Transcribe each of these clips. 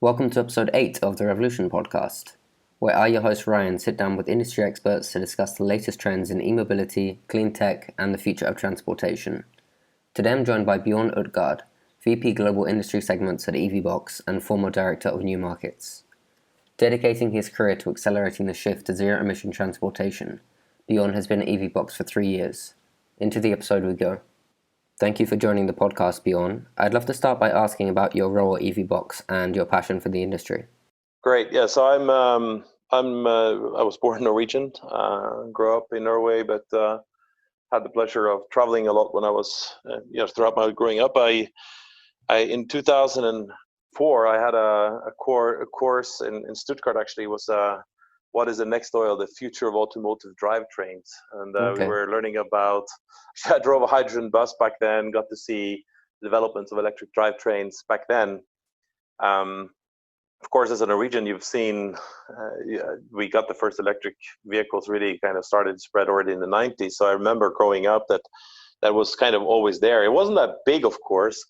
Welcome to episode 8 of the Revolution podcast, where I, your host Ryan, sit down with industry experts to discuss the latest trends in e-mobility, clean tech, and the future of transportation. Today I'm joined by Bjorn Utgard, VP Global Industry Segments at Eevee and former Director of New Markets. Dedicating his career to accelerating the shift to zero-emission transportation, Bjorn has been at Eevee for 3 years. Into the episode we go. Thank you for joining the podcast, Bjorn. I'd love to start by asking about your role at Eevee and your passion for the industry. Great. Yeah. So I was born Norwegian, grew up in Norway, but had the pleasure of traveling a lot when I was, throughout my growing up. I in 2004 I had a course in Stuttgart. Actually, was what is the next oil, the future of automotive drivetrains, and we were learning about. I drove a hydrogen bus back then. Got to see the developments of electric drivetrains back then. Of course, as a Norwegian, you've seen we got the first electric vehicles really kind of started to spread already in the 90s. So I remember growing up that was kind of always there. It wasn't that big, of course.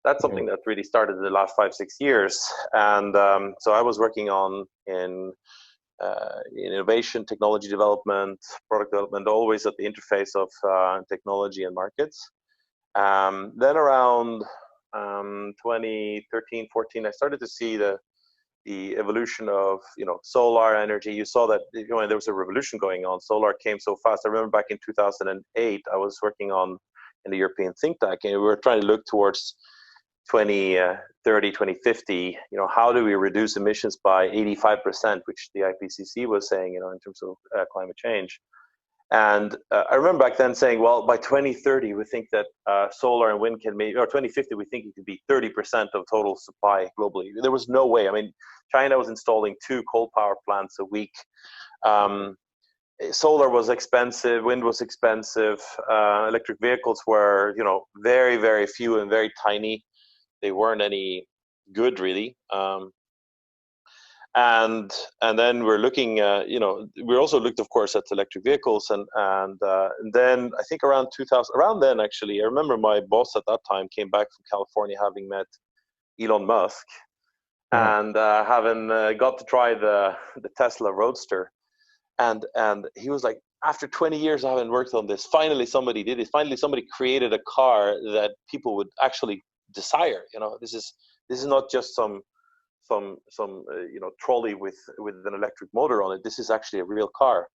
That's something that really started in the last 5-6 years. And so I was working in innovation, technology development, product development, always at the interface of technology and markets. Then around 2013, 14, I started to see the evolution of solar energy. You saw that there was a revolution going on. Solar came so fast. I remember back in 2008, I was working in the European think tank, and we were trying to look towards 2030, 2050. How do we reduce emissions by 85%, which the IPCC was saying, in terms of climate change. And I remember back then saying, well, by 2030, we think that solar and wind can or 2050, we think it could be 30% of total supply globally. There was no way. I mean, China was installing 2 coal power plants a week. Solar was expensive, wind was expensive. Electric vehicles were, very, very few and very tiny. They weren't any good, really. And then we're looking, we also looked, of course, at electric vehicles, and then I think around then actually, I remember my boss at that time came back from California, having met Elon Musk, and having got to try the Tesla Roadster, and he was like, after 20 years I haven't worked on this, finally somebody did it. Finally somebody created a car that people would actually desire. This is not just some trolley with an electric motor on it. This is actually a real car.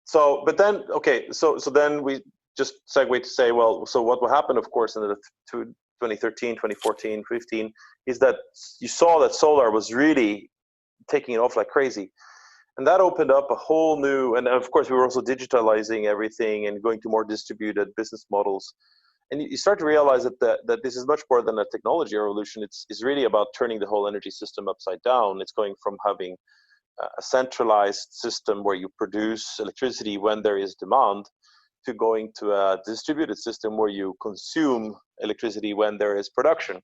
So, but then, so then we just segue to say, well, so what will happen, of course, in the 2013, 2014, 15, is that you saw that solar was really taking it off like crazy. And that opened up a whole new, and of course we were also digitalizing everything and going to more distributed business models. And you start to realize that this is much more than a technology revolution. It's really about turning the whole energy system upside down. It's going from having a centralized system where you produce electricity when there is demand, to going to a distributed system where you consume electricity when there is production,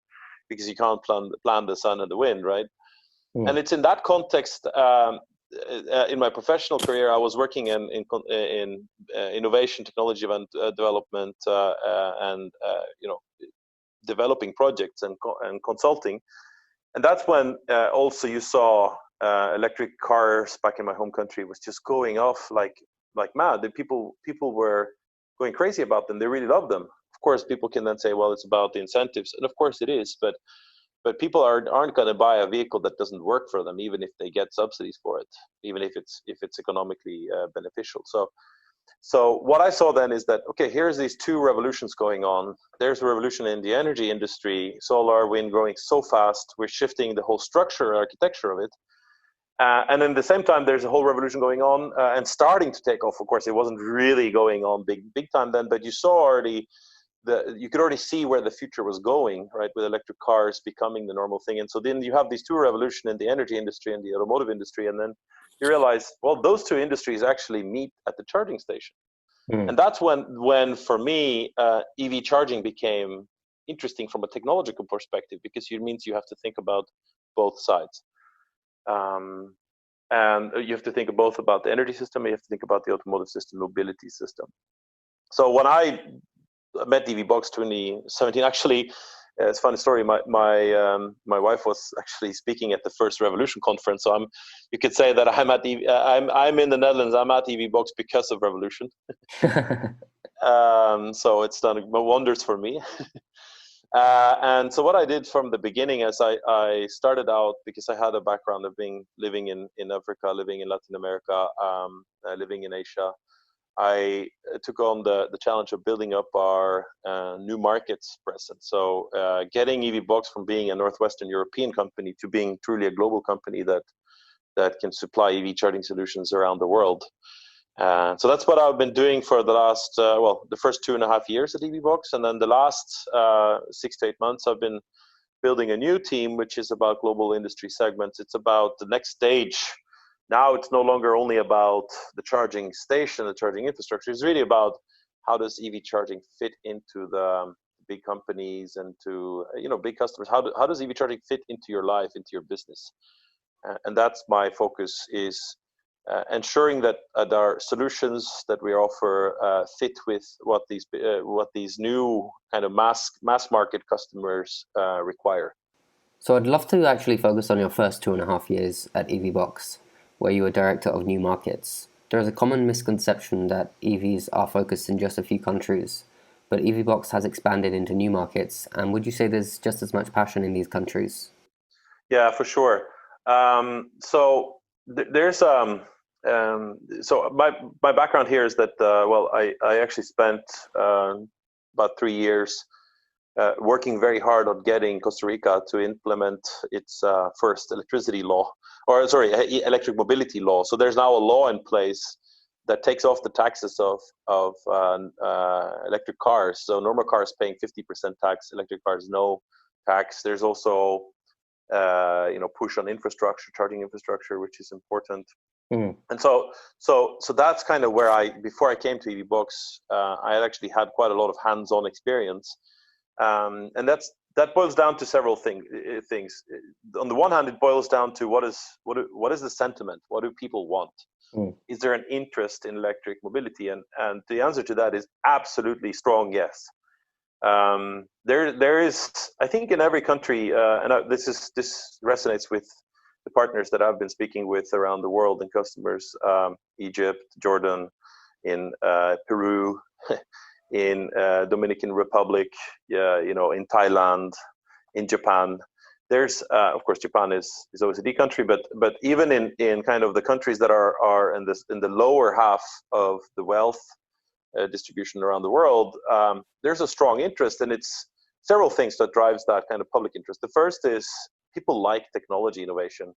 because you can't plan the sun and the wind, right? And it's in that context. In my professional career, I was working in innovation, technology development, and developing projects and consulting. And that's when also you saw electric cars back in my home country was just going off like mad. The people were going crazy about them. They really loved them. Of course, people can then say, well, it's about the incentives, and of course it is, but people aren't going to buy a vehicle that doesn't work for them, even if they get subsidies for it, even if it's economically beneficial. So what I saw then is that, here's these 2 revolutions going on. There's a revolution in the energy industry, solar, wind growing so fast. We're shifting the whole structure, architecture of it. And then at the same time, there's a whole revolution going on and starting to take off. Of course, it wasn't really going on big time then, but you saw already you could already see where the future was going, right, with electric cars becoming the normal thing. And so then you have these 2 revolutions in the energy industry and the automotive industry, and then you realize, well, those 2 industries actually meet at the charging station. And that's when for me, EV charging became interesting from a technological perspective, because it means you have to think about both sides. And you have to think both about the energy system, you have to think about the automotive system, mobility system. So when I met Eevee 2017, actually, it's a funny story. My wife was actually speaking at the first Revolution conference, so you could say that I'm at I'm in the Netherlands. I'm at Eevee Box because of Revolution. So it's done wonders for me. And so what I did from the beginning is I started out, because I had a background of living in Africa, living in Latin America, living in Asia. I took on the challenge of building up our new markets presence. So getting Eevee Box from being a Northwestern European company to being truly a global company that can supply EV charging solutions around the world. So that's what I've been doing for the last, the first 2.5 years at Eevee Box. And then the last 6 to 8 months, I've been building a new team, which is about global industry segments. It's about the next stage. Now it's no longer only about the charging station, the charging infrastructure. It's really about how does EV charging fit into the big companies and to big customers. How does EV charging fit into your life, into your business? And that's my focus, is ensuring that our solutions that we offer fit with what these new kind of mass market customers require. So I'd love to actually focus on your first 2.5 years at Eevee Box, where you were director of new markets. There is a common misconception that EVs are focused in just a few countries, but Eevee Box has expanded into new markets. And would you say there's just as much passion in these countries? Yeah, for sure. So my background here is that I actually spent about 3 years working very hard on getting Costa Rica to implement its first electric mobility law. So there's now a law in place that takes off the taxes of electric cars. So normal cars paying 50% tax, electric cars no tax. There's also push on infrastructure, charging infrastructure, which is important. And so that's kind of where before I came to Eevee Box, I had actually had quite a lot of hands-on experience. And that boils down to several things. On the one hand, it boils down to what is the sentiment? What do people want? Is there an interest in electric mobility? And the answer to that is absolutely strong yes. There is, I think, in every country, this resonates with the partners that I've been speaking with around the world and customers, Egypt, Jordan, in Peru, in Dominican Republic, in Thailand, in Japan. There's, of course, Japan is OECD country, but even in kind of the countries that are in the lower half of the wealth distribution around the world, there's a strong interest, and it's several things that drives that kind of public interest. The first is people like technology innovation.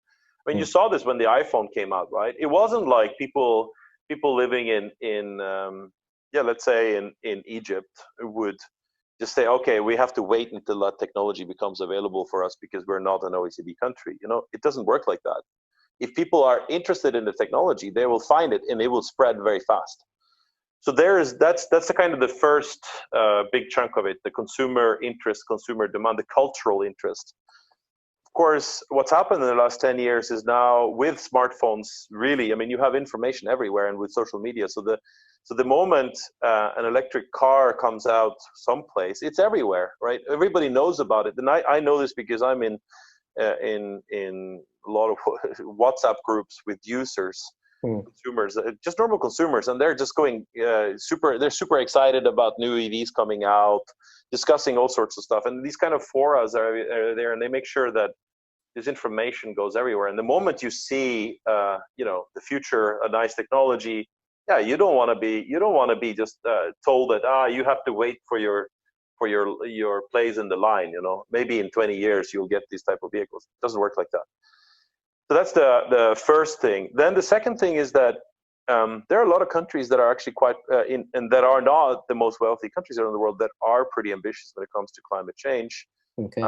I mean, you saw this when the iPhone came out, right? It wasn't like people living in let's say in Egypt would just say, okay, we have to wait until that technology becomes available for us because we're not an OECD country. It doesn't work like that. If people are interested in the technology, they will find it and it will spread very fast. So that's the kind of the first big chunk of it, the consumer interest, consumer demand, the cultural interest. Of course, what's happened in the last 10 years is now with smartphones, really, I mean, you have information everywhere, and with social media. So the moment an electric car comes out someplace, it's everywhere, right? Everybody knows about it. And I know this because I'm in a lot of WhatsApp groups with users, consumers, just normal consumers, and they're just going they're super excited about new EVs coming out, discussing all sorts of stuff. And these kind of forums are there, and they make sure that this information goes everywhere. And the moment you see the future, a nice technology, you don't want to be just told that you have to wait for your place in the line. Maybe in 20 years you'll get these type of vehicles. It doesn't work like that. So that's the first thing. Then the second thing is that there are a lot of countries that are actually quite and that are not the most wealthy countries around the world that are pretty ambitious when it comes to climate change. Okay.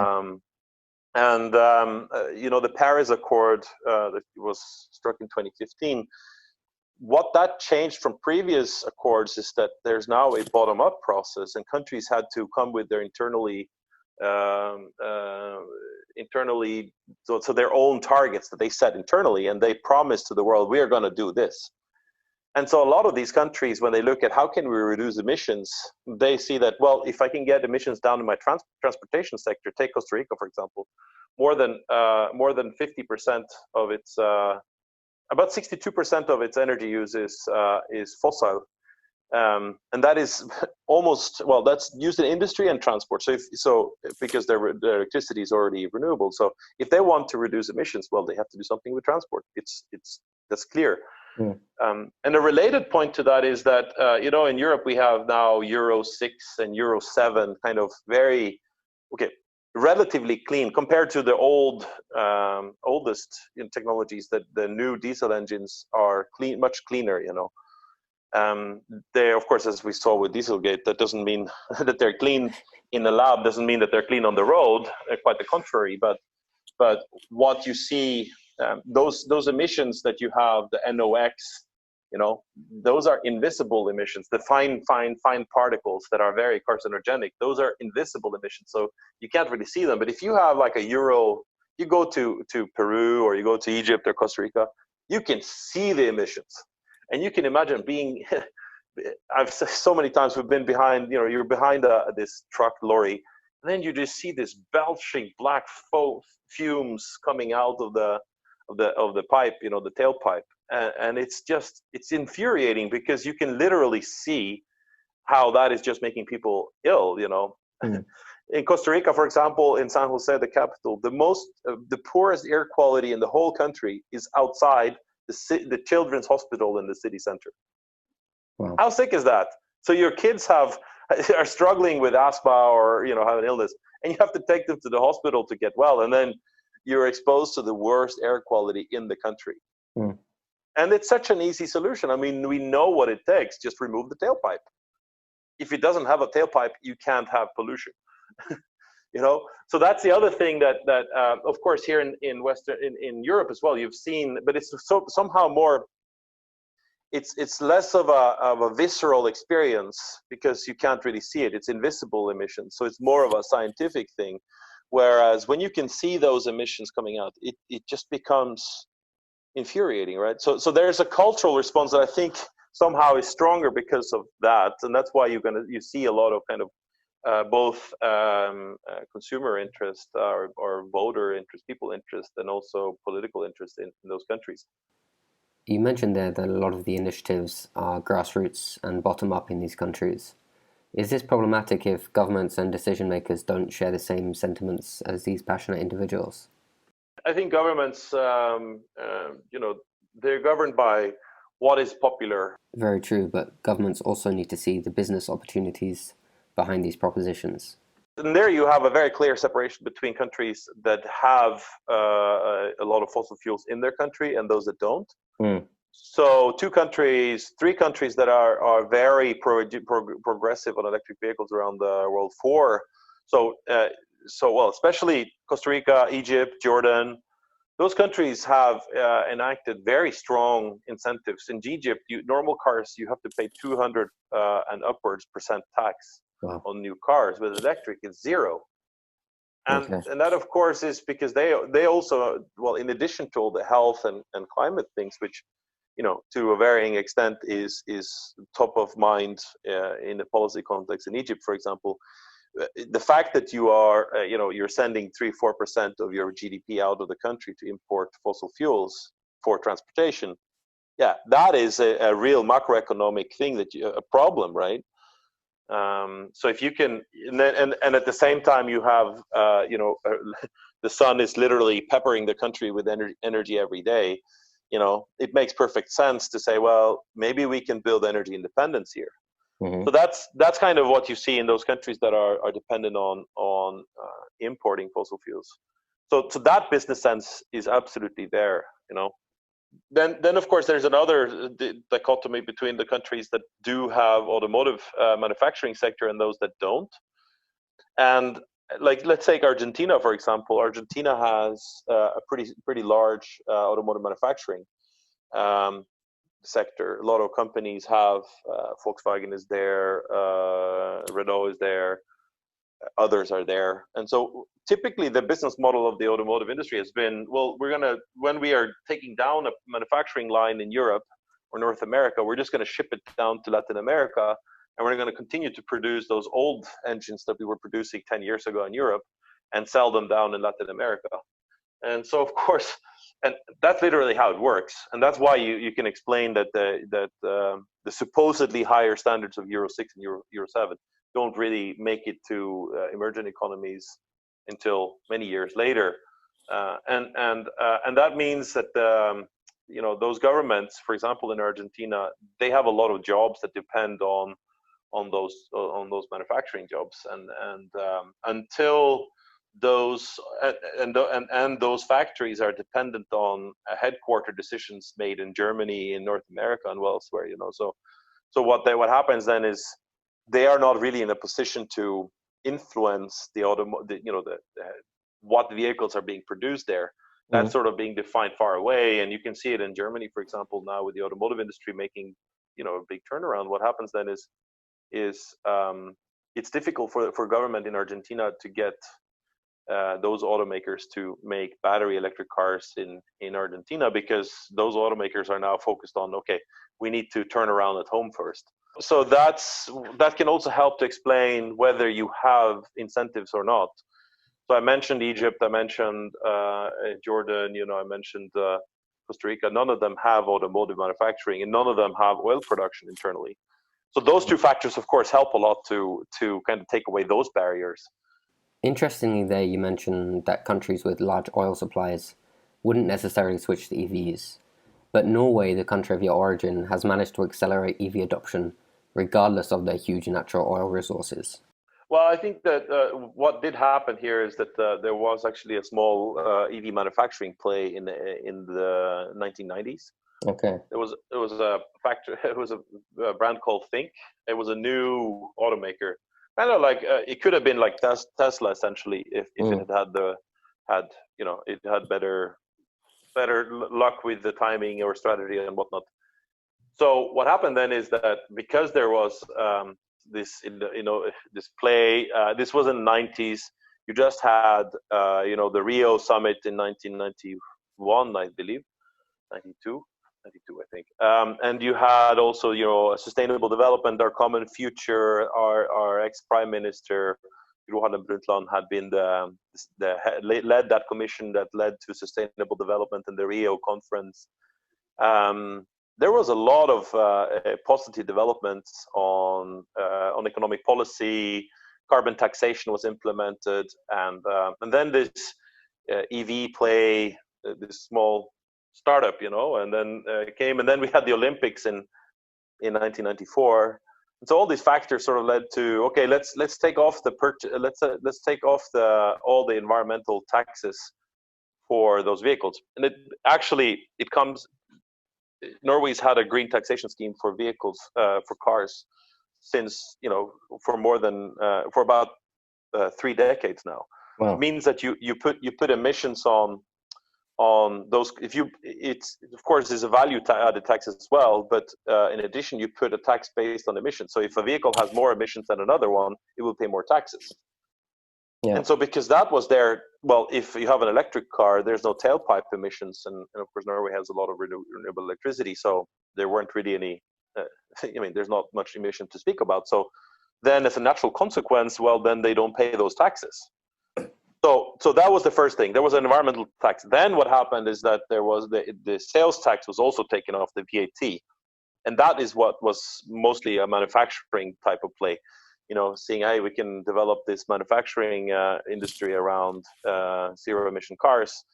The Paris Accord that was struck in 2015. What that changed from previous accords is that there's now a bottom-up process, and countries had to come with their so their own targets that they set internally, and they promised to the world, we are going to do this. And so a lot of these countries, when they look at how can we reduce emissions, they see that, well, if I can get emissions down in my transportation sector, take Costa Rica, for example, more than 50% of its, about 62% of its energy use is fossil. And that is almost, well, that's used in industry and transport. So because their electricity is already renewable. So if they want to reduce emissions, well, they have to do something with transport. That's clear. Mm. And a related point to that is that, in Europe, we have now Euro 6 and Euro 7 kind of relatively clean compared to the oldest technologies. That the new diesel engines are much cleaner, They, of course, as we saw with Dieselgate, that doesn't mean that they're clean in the lab, doesn't mean that they're clean on the road, quite the contrary. But what you see, those emissions that you have, the NOx, those are invisible emissions, the fine particles that are very carcinogenic, those are invisible emissions. So you can't really see them. But if you have like you go to Peru or you go to Egypt or Costa Rica, you can see the emissions. And you can imagine being, I've said so many times, we've been behind, you're behind this truck lorry, and then you just see this belching black fumes coming out of the pipe, the tailpipe. And it's infuriating because you can literally see how that is just making people ill, Mm. In Costa Rica, for example, in San Jose, the capital, the poorest air quality in the whole country is outside the children's hospital in the city center. Wow. How sick is that? So your kids are struggling with asthma or have an illness, and you have to take them to the hospital to get well, and then you're exposed to the worst air quality in the country. Mm. And it's such an easy solution. I mean, we know what it takes. Just remove the tailpipe. If it doesn't have a tailpipe, you can't have pollution. So that's the other thing that of course here in Europe as well, you've seen, but it's somehow more, it's less of a visceral experience because you can't really see it. It's invisible emissions, so it's more of a scientific thing. Whereas when you can see those emissions coming out, it just becomes infuriating, right? So there's a cultural response that I think somehow is stronger because of that, and that's why you see a lot of kind of both consumer interest or voter interest, people interest, and also political interest in those countries. You mentioned there that a lot of the initiatives are grassroots and bottom-up in these countries. Is this problematic if governments and decision makers don't share the same sentiments as these passionate individuals? I think governments, they're governed by what is popular. Very true, but governments also need to see the business opportunities behind these propositions. And there you have a very clear separation between countries that have a lot of fossil fuels in their country and those that don't. Mm. So 3 countries that are very progressive on electric vehicles around the world. 4, especially Costa Rica, Egypt, Jordan. Those countries have enacted very strong incentives. In Egypt, normal cars, you have to pay 200 and upwards % tax. Wow. On new cars. With electric, it's 0. And that, of course, is because they also, well, in addition to all the health and climate things, which, to a varying extent is top of mind in the policy context in Egypt, for example, the fact that you are, you're sending 3-4% of your GDP out of the country to import fossil fuels for transportation, that is a real macroeconomic thing a problem, right? So if you can, and at the same time you have, the sun is literally peppering the country with energy every day. It makes perfect sense to say, well, maybe we can build energy independence here. Mm-hmm. So that's kind of what you see in those countries that are dependent on importing fossil fuels. So that business sense is absolutely there. Then of course there's another dichotomy between the countries that do have automotive manufacturing sector and those that don't. And like, let's take Argentina, for example. Argentina has a pretty large automotive manufacturing sector. A lot of companies have, Volkswagen is there, Renault is there, others are there. And so typically the business model of the automotive industry has been, well, when we are taking down a manufacturing line in Europe, or North America. We're just going to ship it down to Latin America, and we're going to continue to produce those old engines that we were producing 10 years ago in Europe and sell them down in Latin America. And so, of course, and that's literally how it works. And that's why you can explain that the supposedly higher standards of Euro 6 and Euro 7 don't really make it to emerging economies until many years later. And that means that those governments, for example, in Argentina, they have a lot of jobs that depend on those manufacturing jobs, and until those and those factories are dependent on headquarter decisions made in Germany, in North America, and elsewhere. So what happens then is they are not really in a position to influence what vehicles are being produced there. That's sort of being defined far away, and you can see it in Germany, for example, now with the automotive industry making a big turnaround. What happens then is it's difficult for government in Argentina to get those automakers to make battery electric cars in Argentina, because those automakers are now focused on, okay, we need to turn around at home first. So that can also help to explain whether you have incentives or not. So I mentioned Egypt, I mentioned Jordan, I mentioned Costa Rica. None of them have automotive manufacturing, and none of them have oil production internally. So those two factors, of course, help a lot to kind of take away those barriers. Interestingly, there you mentioned that countries with large oil supplies wouldn't necessarily switch to EVs. But Norway, the country of your origin, has managed to accelerate EV adoption regardless of their huge natural oil resources. Well, I think that what did happen here is that there was actually a small EV manufacturing play in the 1990s. Okay. It was a factory. It was a brand called Think. It was a new automaker, kind of like it could have been like Tesla essentially if it had better luck with the timing or strategy and whatnot. So what happened then is that because there was this play, this was in the 90s. You just had the Rio summit in 1991, I believe, 92, I think, and you had also a sustainable development, our common future. Our ex-prime minister Gro Harlem Brundtland had been led that commission that led to sustainable development in the Rio conference. There was a lot of positive developments on economic policy. Carbon taxation was implemented, and then this EV play, this small startup, and then came, and then we had the Olympics in 1994. And so all these factors sort of led to, okay, let's take off let's take off all the environmental taxes for those vehicles. And it comes. Norway's had a green taxation scheme for vehicles, for cars, since for about 3 decades now. Wow. It means that you put emissions on those. It's of course is a value added tax as well, but in addition you put a tax based on emissions. So if a vehicle has more emissions than another one, it will pay more taxes. Yeah. And so because that was there, well, if you have an electric car, there's no tailpipe emissions, and of course Norway has a lot of renewable electricity, so there weren't really any. There's not much emission to speak about. So then, as a natural consequence, well, then they don't pay those taxes. So that was the first thing. There was an environmental tax. Then what happened is that there was the sales tax was also taken off, the VAT, and that is what was mostly a manufacturing type of play. Seeing, hey, we can develop this manufacturing industry around zero-emission cars,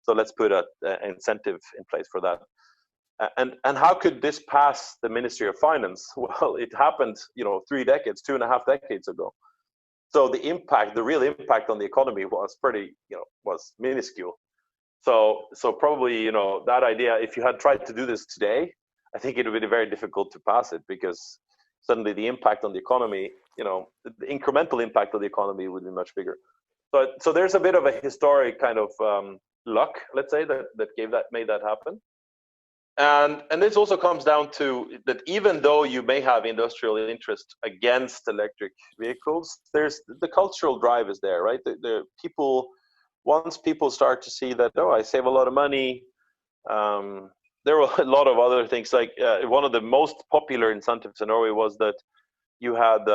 so let's put an incentive in place for that. And how could this pass the Ministry of Finance? Well, it happened, 2.5 decades ago. So the real impact on the economy was was minuscule. So probably, that idea, if you had tried to do this today, I think it would be very difficult to pass it, because suddenly the impact on the economy, the incremental impact of the economy would be much bigger. So there's a bit of a historic kind of luck, let's say, that made that happen. And this also comes down to that even though you may have industrial interest against electric vehicles, there's the cultural drive is there, right? Once people start to see that, I save a lot of money, there were a lot of other things. Like one of the most popular incentives in Norway was that you had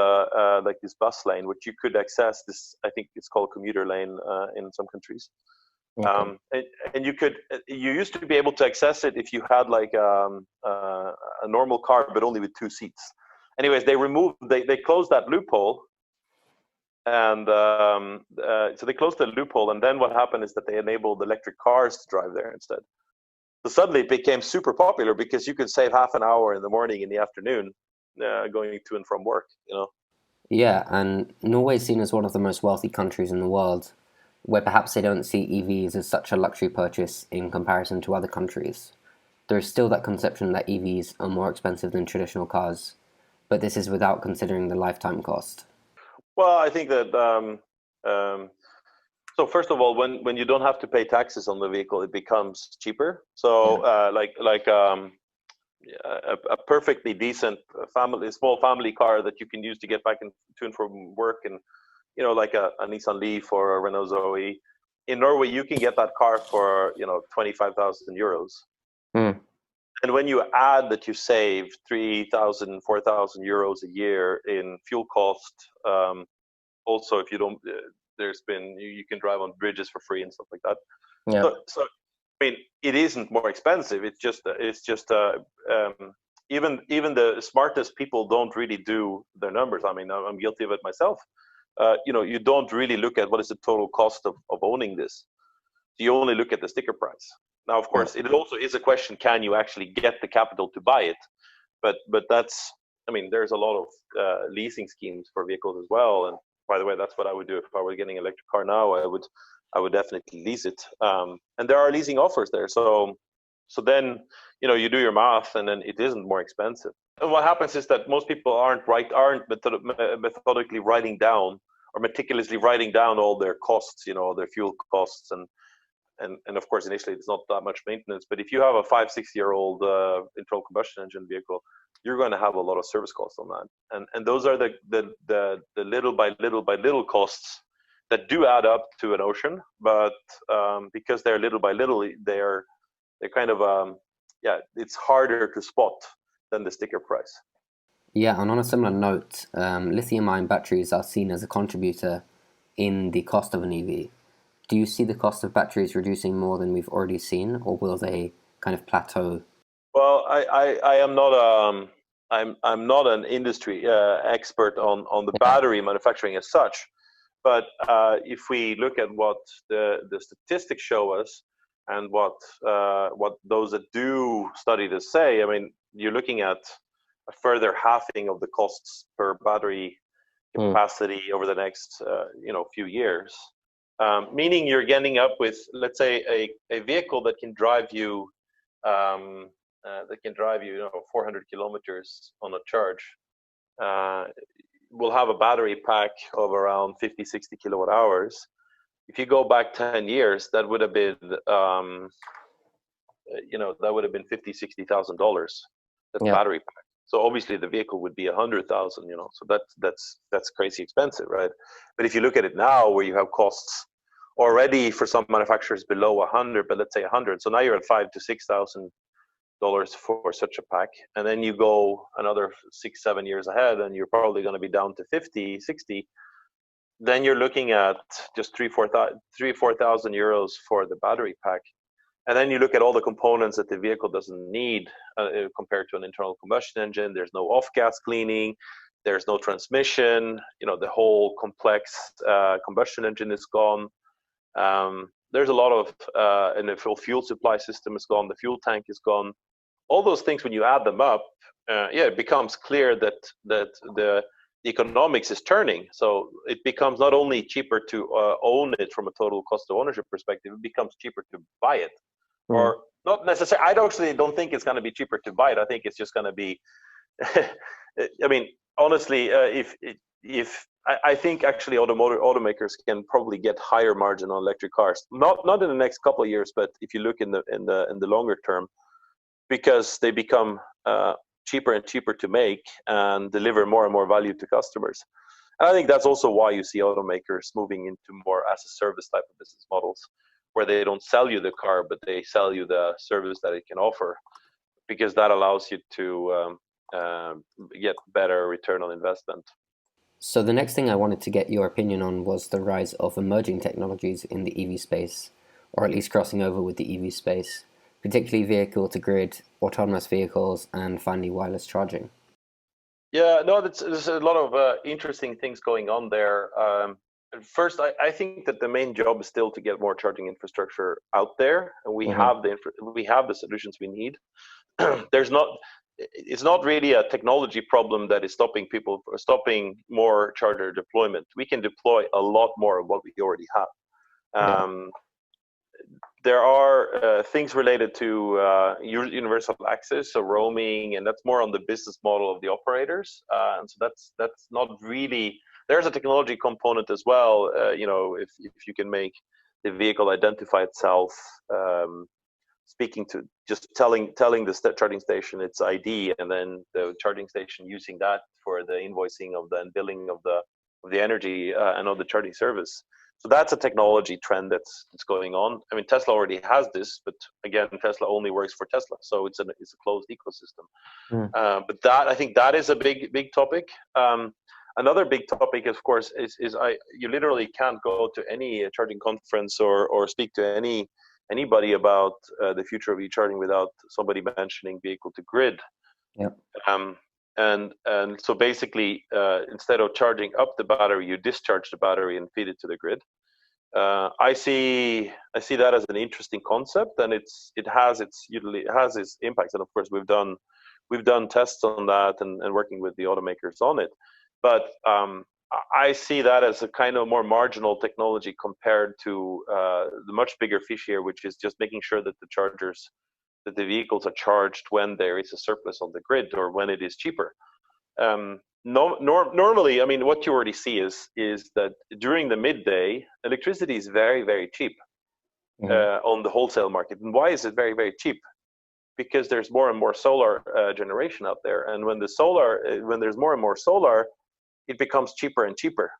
like this bus lane, which you could access. This, I think it's called commuter lane in some countries. Okay. And you used to be able to access it if you had like a normal car, but only with 2 seats. Anyways, they closed that loophole, and so they closed the loophole. And then what happened is that they enabled electric cars to drive there instead. So suddenly it became super popular because you could save half an hour in the morning, in the afternoon, going to and from work. Yeah, and Norway is seen as one of the most wealthy countries in the world, where perhaps they don't see EVs as such a luxury purchase in comparison to other countries. There is still that conception that EVs are more expensive than traditional cars, but this is without considering the lifetime cost. Well, I think that so first of all, when you don't have to pay taxes on the vehicle, it becomes cheaper. So a perfectly decent small family car that you can use to get back to and from work, and like a Nissan Leaf or a Renault Zoe. In Norway, you can get that car for 25,000 euros. Mm. And when you add that you save 3,000, 4,000 euros a year in fuel cost, also if you don't, you can drive on bridges for free and stuff like that. Yeah. So I mean, it isn't more expensive. It's just even the smartest people don't really do their numbers. I mean, I'm guilty of it myself. You don't really look at what is the total cost of owning this. You only look at the sticker price. Now, of course, it also is a question: can you actually get the capital to buy it? But that's, I mean, there's a lot of leasing schemes for vehicles as well. And by the way, that's what I would do if I were getting an electric car now. I would definitely lease it. And there are leasing offers there. So then, you do your math, and then it isn't more expensive. And what happens is that most people aren't methodically writing down or meticulously writing down all their costs, their fuel costs. And of course, initially, it's not that much maintenance. But if you have a 5-6-year-old internal combustion engine vehicle, you're going to have a lot of service costs on that. And those are the little by little costs that do add up to an ocean, but because they're little by little, they're kind of it's harder to spot than the sticker price. Yeah, and on a similar note, lithium-ion batteries are seen as a contributor in the cost of an EV. Do you see the cost of batteries reducing more than we've already seen, or will they kind of plateau? Well, I am not I'm not an industry expert on the battery manufacturing as such. But if we look at what the statistics show us, and what those that do study this say, I mean, you're looking at a further halving of the costs per battery capacity over the next few years. Meaning you're getting up with, let's say, a vehicle that can drive you 400 kilometers on a charge. Will have a battery pack of around 50-60 kilowatt hours. If you go back 10 years, that would have been $50,000-$60,000, the battery pack. So obviously the vehicle would be 100,000, so that's crazy expensive, right? But if you look at it now, where you have costs already for some manufacturers below 100, but let's say 100, so now you're at $5,000-$6,000 for such a pack, and then you go another 6-7 years ahead, and you're probably going to be down to 50, 60. Then you're looking at just 3,000-4,000 euros for the battery pack. And then you look at all the components that the vehicle doesn't need compared to an internal combustion engine. There's no off-gas cleaning. There's no transmission. The whole complex combustion engine is gone. There's a lot of, and the fuel supply system is gone. The fuel tank is gone. All those things, when you add them up, it becomes clear that the economics is turning. So it becomes not only cheaper to own it from a total cost of ownership perspective, it becomes cheaper to buy it. Or not necessarily. I actually don't think it's going to be cheaper to buy it. I think it's just going to be. I mean, honestly, I think actually automakers can probably get higher margin on electric cars. Not in the next couple of years, but if you look in the longer term, because they become cheaper and cheaper to make and deliver more and more value to customers. And I think that's also why you see automakers moving into more as a service type of business models, where they don't sell you the car, but they sell you the service that it can offer, because that allows you to get better return on investment. So the next thing I wanted to get your opinion on was the rise of emerging technologies in the EV space, or at least crossing over with the EV space, particularly vehicle-to-grid, autonomous vehicles, and finally wireless charging. Yeah, no, there's a lot of interesting things going on there. First, I think that the main job is still to get more charging infrastructure out there, and we have the solutions we need. It's not really a technology problem that is stopping more charger deployment. We can deploy a lot more of what we already have. There are things related to universal access, so roaming, and that's more on the business model of the operators. And so that's not really. There's a technology component as well. If you can make the vehicle identify itself. Speaking to just telling the charging station its ID, and then the charging station using that for the invoicing of the and billing of the energy and of the charging service. So that's a technology trend that's going on. I mean, Tesla already has this, but again, Tesla only works for Tesla, so it's a closed ecosystem. But I think that is a big topic. Another big topic, of course, is you literally can't go to any charging conference or speak to anybody about the future of e-charging without somebody mentioning vehicle to grid. Yeah. And so basically, instead of charging up the battery, you discharge the battery and feed it to the grid. I see that as an interesting concept, and it has its impacts. And of course, we've done tests on that and working with the automakers on it. But I see that as a kind of more marginal technology compared to the much bigger fish here, which is just making sure that the vehicles are charged when there is a surplus on the grid or when it is cheaper. Normally, I mean, what you already see is that during the midday, electricity is very, very cheap on the wholesale market. And why is it very, very cheap? Because there's more and more solar generation out there, and when there's more and more solar, it becomes cheaper and cheaper.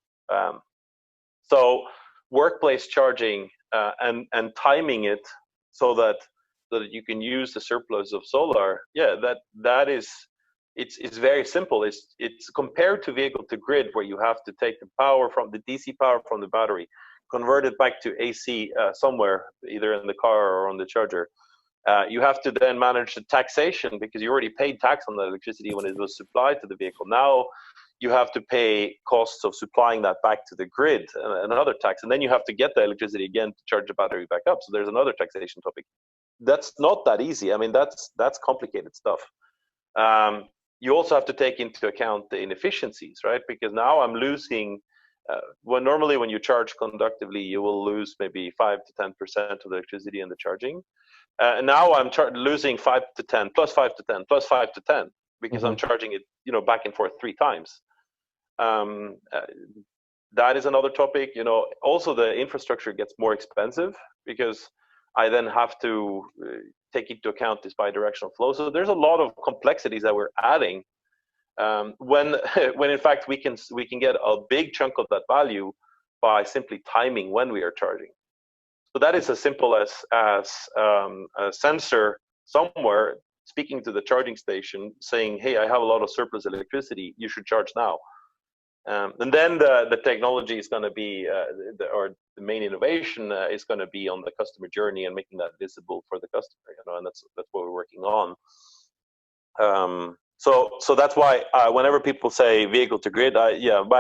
So workplace charging and timing it so that you can use the surplus of solar, it's very simple. It's compared to vehicle to grid, where you have to take the power from the DC power from the battery, convert it back to AC somewhere, either in the car or on the charger. You have to then manage the taxation, because you already paid tax on the electricity when it was supplied to the vehicle. Now you have to pay costs of supplying that back to the grid, another tax, and then you have to get the electricity again to charge the battery back up. So there's another taxation topic. That's not that easy. I mean, that's complicated stuff. You also have to take into account the inefficiencies, right? Because now I'm losing. Normally when you charge conductively, you will lose maybe 5 to 10% of the electricity in the charging. And now I'm losing 5 to 10, plus 5 to 10, plus 5 to 10, because I'm charging it, back and forth 3 times. That is another topic. Also the infrastructure gets more expensive, because I then have to take into account this bidirectional flow. So there's a lot of complexities that we're adding. When in fact we can get a big chunk of that value by simply timing when we are charging. So that is as simple as a sensor somewhere speaking to the charging station saying, "Hey, I have a lot of surplus electricity. You should charge now." And then the technology is going to be, or the main innovation is going to be on the customer journey and making that visible for the customer. And that's what we're working on. So that's why whenever people say vehicle to grid,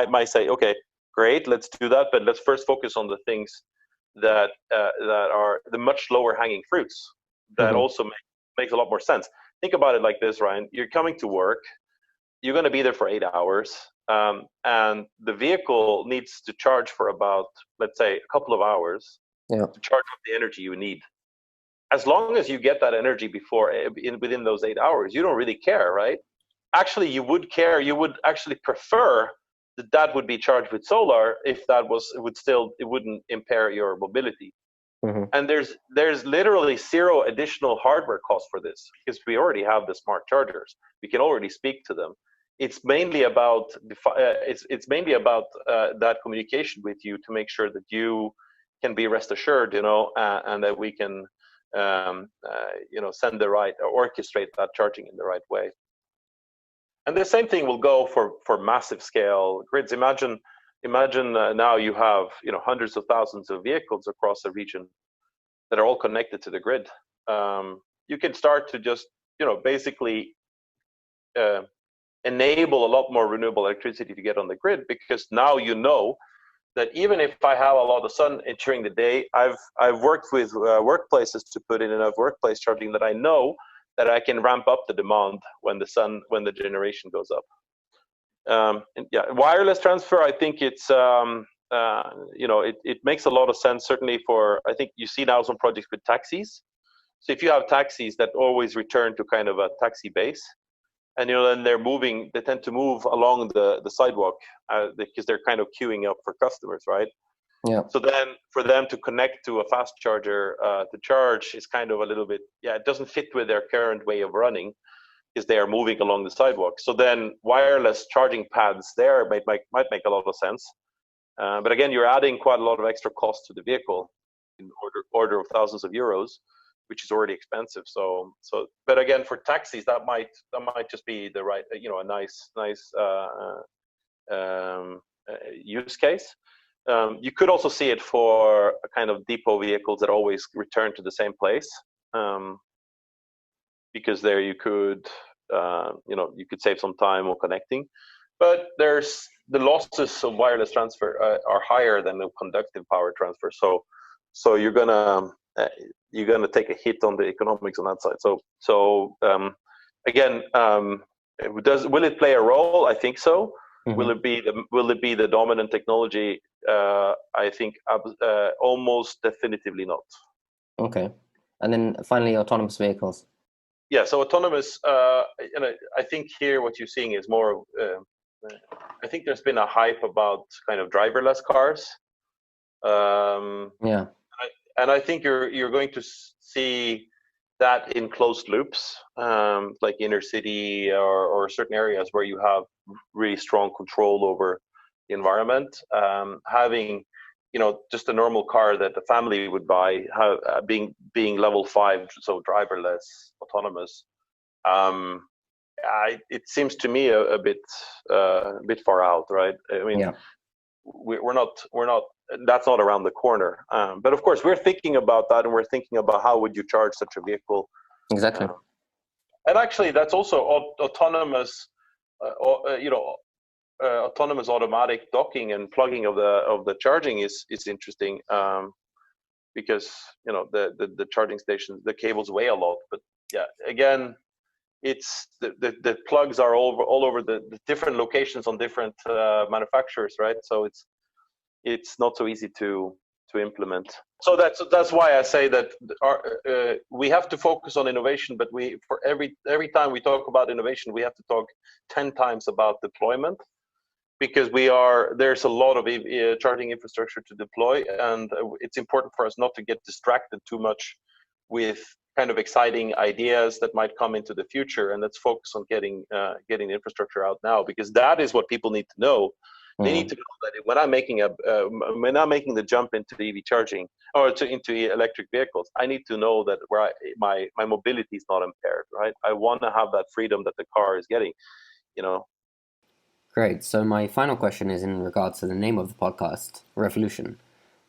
might say, okay, great, let's do that, but let's first focus on the things that are the much lower hanging fruits. That also makes a lot more sense. Think about it like this, Ryan. You're coming to work. You're going to be there for 8 hours, and the vehicle needs to charge for about, let's say, a couple of hours to charge up the energy you need. As long as you get that energy within those 8 hours, you don't really care, right? Actually, you would care. You would actually prefer that would be charged with solar if it wouldn't impair your mobility. And there's literally zero additional hardware cost for this, because we already have the smart chargers. We can already speak to them. It's mainly about that communication with you to make sure that you can be rest assured, and that we can, send the right, or orchestrate that charging in the right way. And the same thing will go for massive scale grids. Imagine now you have hundreds of thousands of vehicles across a region that are all connected to the grid. You can start to just basically enable a lot more renewable electricity to get on the grid, because now that even if I have a lot of sun during the day, I've worked with workplaces to put in enough workplace charging that I know that I can ramp up the demand when the generation goes up. Wireless transfer, I think it's it makes a lot of sense, certainly I think you see now some projects with taxis. So if you have taxis that always return to kind of a taxi base, and then they tend to move along the sidewalk because they're kind of queuing up for customers, right? Yeah. So then for them to connect to a fast charger to charge is kind of a little bit, it doesn't fit with their current way of running, because they are moving along the sidewalk. So then wireless charging pads there might make a lot of sense. But again, you're adding quite a lot of extra cost to the vehicle, in order of thousands of euros, which is already expensive. So, but again, for taxis, that might just be the right, a nice use case. You could also see it for a kind of depot vehicles that always return to the same place, because there you could save some time on connecting. But there's the losses of wireless transfer are higher than the conductive power transfer. So you're gonna take a hit on the economics on that side. So again, will it play a role? I think so. Mm-hmm. Will it be the dominant technology? I think almost definitively not. Okay, and then finally, autonomous vehicles. Yeah, so autonomous. I think here what you're seeing is more. I think there's been a hype about kind of driverless cars. Yeah. And I think you're going to see that in closed loops, like inner city or certain areas where you have really strong control over the environment. Having just a normal car that the family would buy, being level 5, so driverless, autonomous. It seems to me a bit far out, right? I mean, yeah. We're not. That's not around the corner. But of course, we're thinking about that, and we're thinking about how would you charge such a vehicle. Exactly. And actually, that's also autonomous. Autonomous automatic docking and plugging of the charging is interesting, because the charging stations, the cables weigh a lot. But yeah, again, it's the plugs are all over the different locations on different manufacturers, right? So it's not so easy to implement. So that's why I say that we have to focus on innovation, but for every time we talk about innovation, we have to talk 10 times about deployment, because there's a lot of charging infrastructure to deploy, and it's important for us not to get distracted too much with kind of exciting ideas that might come into the future, and let's focus on getting the infrastructure out now, because that is what people need to know. They need to know that when I'm making the jump into EV charging or into electric vehicles, I need to know that my mobility is not impaired, right? I want to have that freedom that the car is getting, Great. So my final question is in regards to the name of the podcast, Revolution,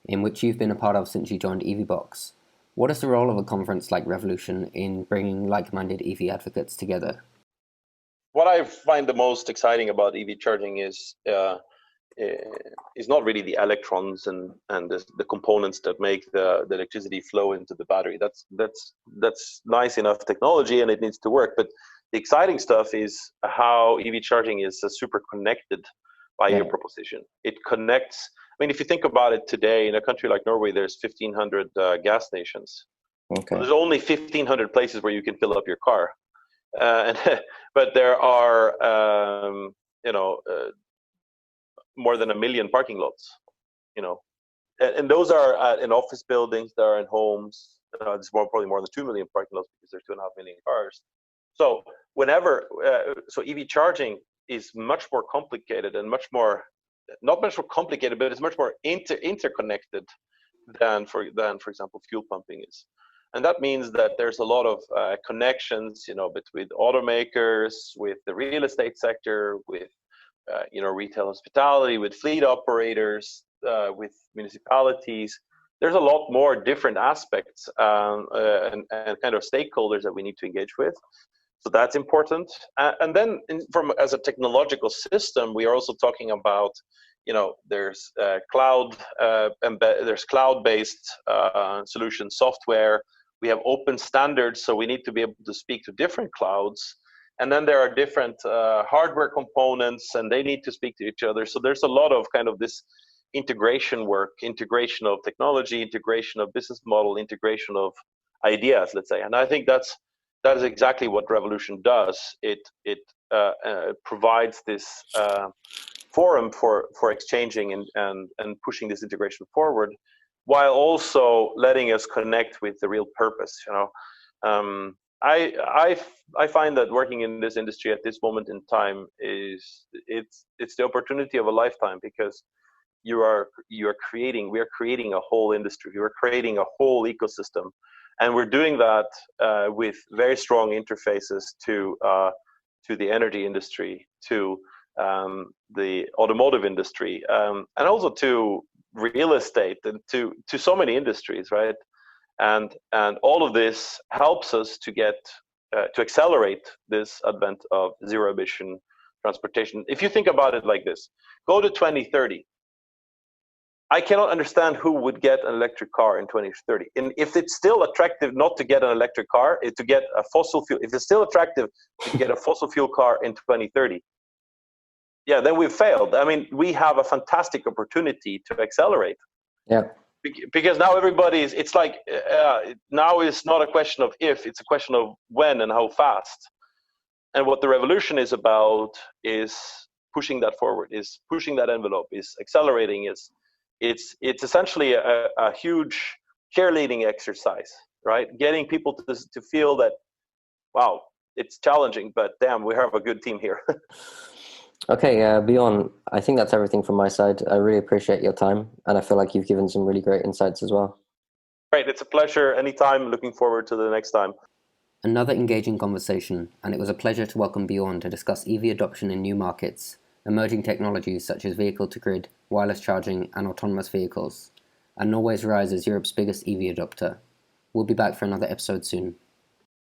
in which you've been a part of since you joined EVBox. What is the role of a conference like Revolution in bringing like-minded EV advocates together? What I find the most exciting about EV charging is not really the electrons and the components that make the electricity flow into the battery. That's nice enough technology, and it needs to work. But the exciting stuff is how EV charging is a super connected value proposition. It connects. I mean, if you think about it today, in a country like Norway, there's 1,500 gas stations. Okay. So there's only 1,500 places where you can fill up your car, but there are more than 1 million parking lots. And those are in office buildings, they are in homes. There's probably more than 2 million parking lots because there's 2.5 million cars. So so EV charging is much more complicated and not much more complicated, but it's much more interconnected than for example fuel pumping is. And that means that there's a lot of connections, between automakers, with the real estate sector, with retail hospitality, with fleet operators, with municipalities. There's a lot more different aspects and kind of stakeholders that we need to engage with. So that's important. And then as a technological system, we are also talking about, there's there's cloud-based solution software. We have open standards, so we need to be able to speak to different clouds. And then there are different hardware components, and they need to speak to each other. So there's a lot of kind of this integration work, integration of technology, integration of business model, integration of ideas, let's say. And I think that is exactly what Revolution does. It provides this forum for exchanging and pushing this integration forward, while also letting us connect with the real purpose. I find that working in this industry at this moment in time it's the opportunity of a lifetime, because we are creating a whole industry, we are creating a whole ecosystem, and we're doing that with very strong interfaces to the energy industry, to the automotive industry, and also to real estate, and to so many industries, right? And all of this helps us to get to accelerate this advent of zero emission transportation. If you think about it like this, go to 2030. I cannot understand who would get an electric car in 2030. And if it's still attractive not to get an electric car, to get a fossil fuel, if it's still attractive to get a fossil fuel car in 2030, yeah, then we've failed. I mean, we have a fantastic opportunity to accelerate. Yeah. Because now it's like, now it's not a question of if, it's a question of when and how fast. And what the revolution is about is pushing that forward, is pushing that envelope, is accelerating, it's essentially a huge cheerleading exercise, right? Getting people to feel that, wow, it's challenging, but damn, we have a good team here. Okay, Bjorn, I think that's everything from my side. I really appreciate your time, and I feel like you've given some really great insights as well. Great, it's a pleasure. Anytime, looking forward to the next time. Another engaging conversation, and it was a pleasure to welcome Bjorn to discuss EV adoption in new markets, emerging technologies such as vehicle-to-grid, wireless charging, and autonomous vehicles, and Norway's rise as Europe's biggest EV adopter. We'll be back for another episode soon.